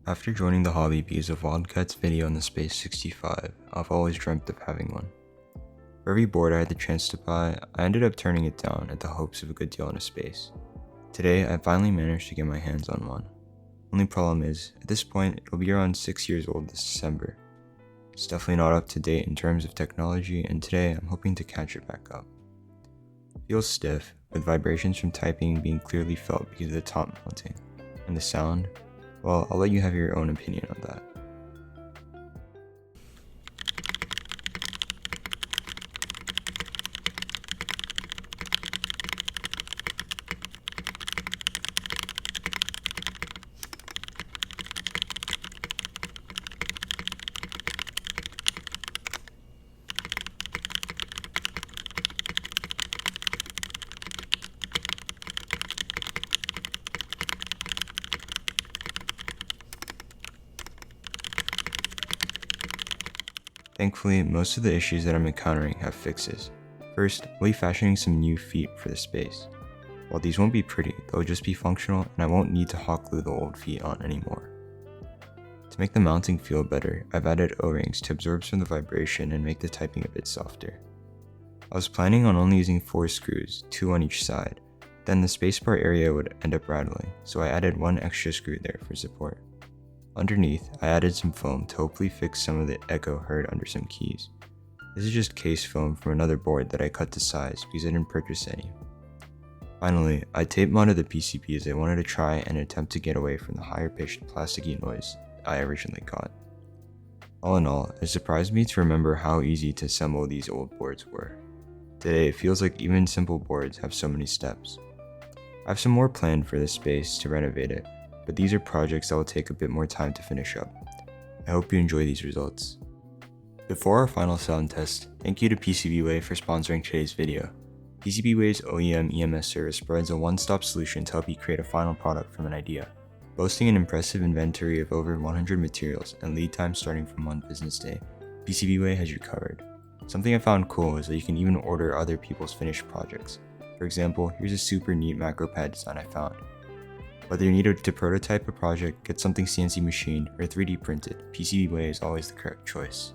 After joining the hobby because of Wildcat's video on the Space65, I've always dreamt of having one. For every board I had the chance to buy, I ended up turning it down at the hopes of a good deal on a Space. Today, I finally managed to get my hands on one. Only problem is, at this point, it'll be around 6 years old this December. It's definitely not up to date in terms of technology, and today I'm hoping to catch it back up. It feels stiff, with vibrations from typing being clearly felt because of the top mounting. And the sound? Well, I'll let you have your own opinion on that. Thankfully, most of the issues that I'm encountering have fixes. First, I'll be fashioning some new feet for the Space. While these won't be pretty, they'll just be functional and I won't need to hot glue the old feet on anymore. To make the mounting feel better, I've added O-rings to absorb some of the vibration and make the typing a bit softer. I was planning on only using 4 screws, 2 on each side, then the spacebar area would end up rattling, so I added 1 extra screw there for support. Underneath, I added some foam to hopefully fix some of the echo heard under some keys. This is just case foam from another board that I cut to size because I didn't purchase any. Finally, I tape modded the PCB as I wanted to try and attempt to get away from the higher pitched plasticky noise I originally got. All in all, it surprised me to remember how easy to assemble these old boards were. Today, it feels like even simple boards have so many steps. I have some more planned for this Space to renovate it, but these are projects that will take a bit more time to finish up. I hope you enjoy these results. Before our final sound test, thank you to PCBWAY for sponsoring today's video. PCBWAY's OEM EMS service provides a one-stop solution to help you create a final product from an idea. Boasting an impressive inventory of over 100 materials and lead time starting from 1 business day, PCBWAY has you covered. Something I found cool is that you can even order other people's finished projects. For example, here's a super neat macro pad design I found. Whether you need to prototype a project, get something CNC machined, or 3D printed, PCBWAY is always the correct choice.